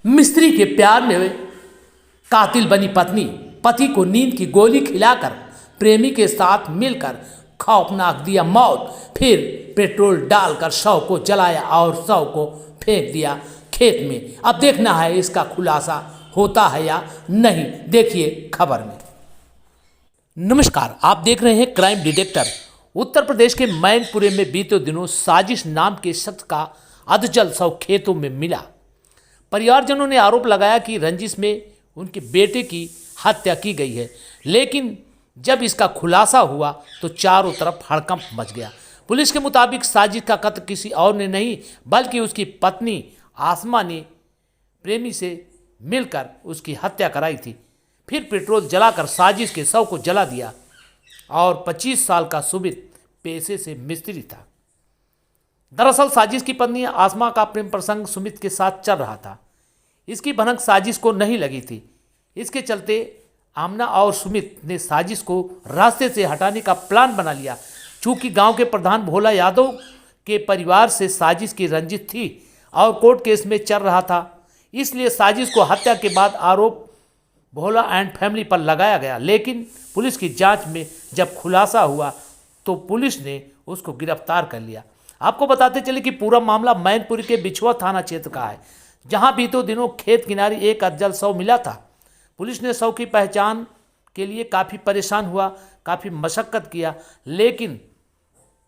मिस्त्री के प्यार में कातिल बनी पत्नी पति को नींद की गोली खिलाकर प्रेमी के साथ मिलकर खौफनाक दिया मौत, फिर पेट्रोल डालकर शव को जलाया और शव को फेंक दिया खेत में। अब देखना है इसका खुलासा होता है या नहीं, देखिए खबर में। नमस्कार, आप देख रहे हैं क्राइम डिटेक्टर। उत्तर प्रदेश के मैनपुरी में बीते दिनों साजिश नाम के शख्स का अधजल शव खेतों में मिला। परिवारजनों ने आरोप लगाया कि रंजिश में उनके बेटे की हत्या की गई है, लेकिन जब इसका खुलासा हुआ तो चारों तरफ हड़कंप मच गया। पुलिस के मुताबिक साजिश का कत्ल किसी और ने नहीं बल्कि उसकी पत्नी आसमा ने प्रेमी से मिलकर उसकी हत्या कराई थी, फिर पेट्रोल जलाकर साजिश के शव को जला दिया। और 25 साल का सुमित पेशे से मिस्त्री था। दरअसल साजिश की पत्नी आसमा का प्रेम प्रसंग सुमित के साथ चल रहा था। इसकी भनक साजिश को नहीं लगी थी। इसके चलते आमना और सुमित ने साजिश को रास्ते से हटाने का प्लान बना लिया। चूंकि गांव के प्रधान भोला यादव के परिवार से साजिश की रंजिश थी और कोर्ट केस में चल रहा था, इसलिए साजिश को हत्या के बाद आरोप भोला एंड फैमिली पर लगाया गया। लेकिन पुलिस की जांच में जब खुलासा हुआ तो पुलिस ने उसको गिरफ्तार कर लिया। आपको बताते चले कि पूरा मामला मैनपुरी के बिछुआ थाना क्षेत्र का है, जहां बीते दिनों खेत किनारे एक अधजल शव मिला था। पुलिस ने शव की पहचान के लिए काफ़ी परेशान हुआ, काफ़ी मशक्कत किया, लेकिन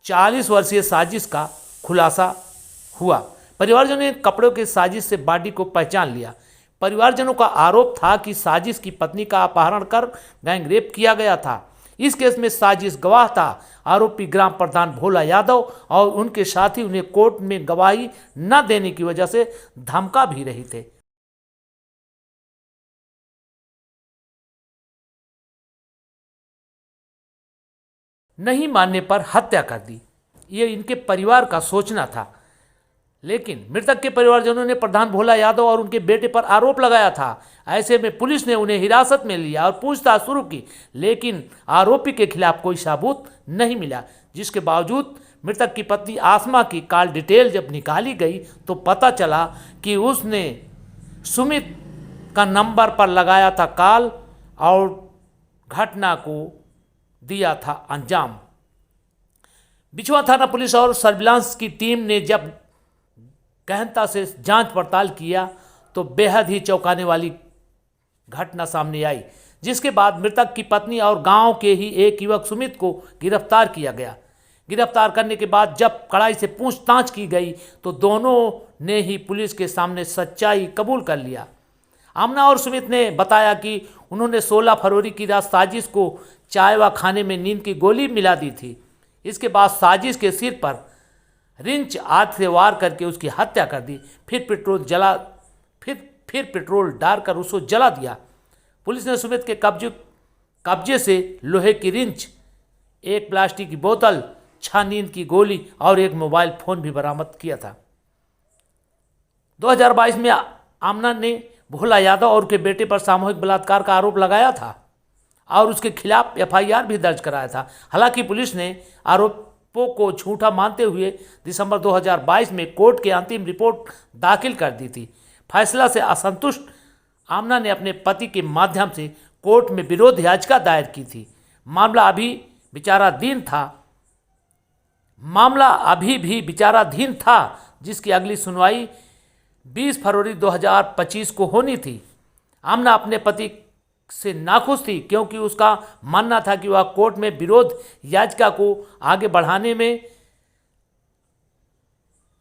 40 वर्षीय साजिश का खुलासा हुआ। परिवारजनों ने कपड़ों के साजिश से बॉडी को पहचान लिया। परिवारजनों का आरोप था कि साजिश की पत्नी का अपहरण कर गैंग रेप किया गया था। इस केस में साजिश गवाह था। आरोपी ग्राम प्रधान भोला यादव और उनके साथी उन्हें कोर्ट में गवाही न देने की वजह से धमका भी रहे थे। नहीं मानने पर हत्या कर दी, ये इनके परिवार का सोचना था। लेकिन मृतक के परिवारजनों ने प्रधान भोला यादव और उनके बेटे पर आरोप लगाया था। ऐसे में पुलिस ने उन्हें हिरासत में लिया और पूछताछ शुरू की, लेकिन आरोपी के खिलाफ कोई सबूत नहीं मिला। जिसके बावजूद मृतक की पत्नी आसमा की कॉल डिटेल जब निकाली गई तो पता चला कि उसने सुमित का नंबर पर लगाया था कॉल और घटना को दिया था अंजाम। बिछुआ थाना पुलिस और सर्विलांस की टीम ने जब गहनता से जांच पड़ताल किया तो बेहद ही चौंकाने वाली घटना सामने आई, जिसके बाद मृतक की पत्नी और गांव के ही एक युवक सुमित को गिरफ्तार किया गया। गिरफ्तार करने के बाद जब कड़ाई से पूछताछ की गई तो दोनों ने ही पुलिस के सामने सच्चाई कबूल कर लिया। आमना और सुमित ने बताया कि उन्होंने 16 फरवरी की रात साजिश को चाय व खाने में नींद की गोली मिला दी थी। इसके बाद साजिश के सिर पर रिंच आग से वार करके उसकी हत्या कर दी, फिर पेट्रोल डालकर उसको जला दिया। पुलिस ने सुमित के कब्जे से लोहे की रिंच, एक प्लास्टिक की बोतल, 6 नींद की गोली और एक मोबाइल फोन भी बरामद किया था। 2022 में आमना ने भोला यादव और उनके बेटे पर सामूहिक बलात्कार का आरोप लगाया था और उसके खिलाफ एफआईआर भी दर्ज कराया था। हालांकि पुलिस ने आरोपों को झूठा मानते हुए दिसंबर 2022 में कोर्ट की अंतिम रिपोर्ट दाखिल कर दी थी। फैसला से असंतुष्ट आमना ने अपने पति के माध्यम से कोर्ट में विरोध याचिका दायर की थी। मामला अभी भी विचाराधीन था, जिसकी अगली सुनवाई 20 फरवरी 2025 को होनी थी। आमना अपने पति से नाखुश थी क्योंकि उसका मानना था कि वह कोर्ट में विरोध याचिका को आगे बढ़ाने में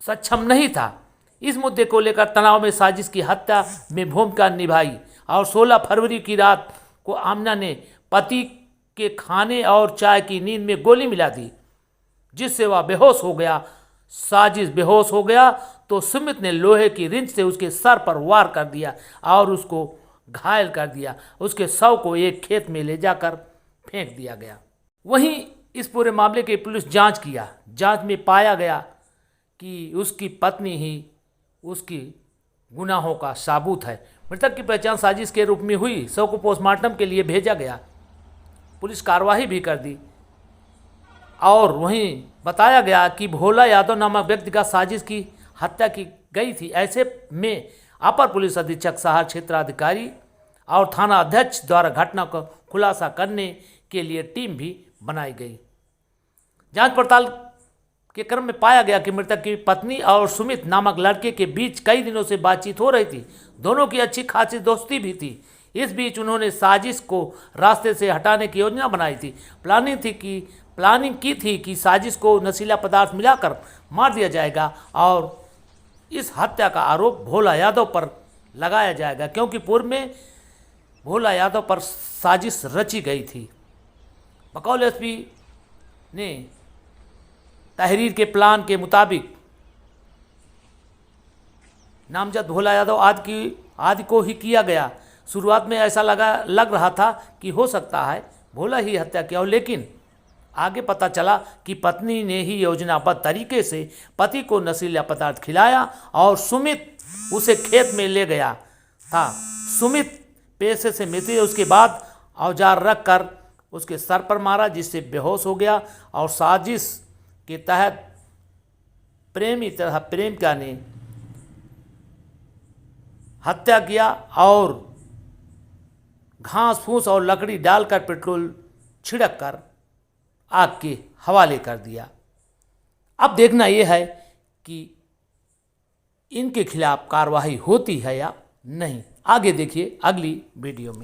सक्षम नहीं था। इस मुद्दे को लेकर तनाव में साजिश की हत्या में भूमिका निभाई और 16 फरवरी की रात को आमना ने पति के खाने और चाय की नींद में गोली मिला दी, जिससे वह बेहोश हो गया। साजिश बेहोश हो गया तो सुमित ने लोहे की रिंच से उसके सर पर वार कर दिया और उसको घायल कर दिया। उसके शव को एक खेत में ले जाकर फेंक दिया गया। वहीं इस पूरे मामले की पुलिस जांच किया। जांच में पाया गया कि उसकी पत्नी ही उसकी गुनाहों का साबूत है। मृतक की पहचान साजिश के रूप में हुई। शव को पोस्टमार्टम के लिए भेजा गया। पुलिस कार्रवाई भी कर दी और वहीं बताया गया कि भोला यादव नामक व्यक्ति का साजिश की हत्या की गई थी। ऐसे में अपर पुलिस अधीक्षक शहर क्षेत्राधिकारी और थाना अध्यक्ष द्वारा घटना को खुलासा करने के लिए टीम भी बनाई गई। जांच पड़ताल के क्रम में पाया गया कि मृतक की पत्नी और सुमित नामक लड़के के बीच कई दिनों से बातचीत हो रही थी। दोनों की अच्छी खासी दोस्ती भी थी। इस बीच उन्होंने साजिश को रास्ते से हटाने की योजना बनाई थी। प्लानिंग की थी कि साजिश को नशीला पदार्थ मिलाकर मार दिया जाएगा और इस हत्या का आरोप भोला यादव पर लगाया जाएगा, क्योंकि पूर्व में भोला यादव पर साजिश रची गई थी। बकौल एसपी ने तहरीर के प्लान के मुताबिक नामजद भोला यादव आदि को ही किया गया। शुरुआत में ऐसा लग रहा था कि हो सकता है भोला ही हत्या किया हो, लेकिन आगे पता चला कि पत्नी ने ही योजनाबद्ध तरीके से पति को नशीला पदार्थ खिलाया और सुमित उसे खेत में ले गया था। सुमित पैसे से मिली, उसके बाद औजार रख कर उसके सर पर मारा जिससे बेहोश हो गया और साजिश के तहत प्रेमिका ने हत्या किया और घास फूस और लकड़ी डालकर पेट्रोल छिड़क कर आग के हवाले कर दिया। अब देखना यह है कि इनके खिलाफ कार्रवाई होती है या नहीं। आगे देखिए अगली वीडियो में।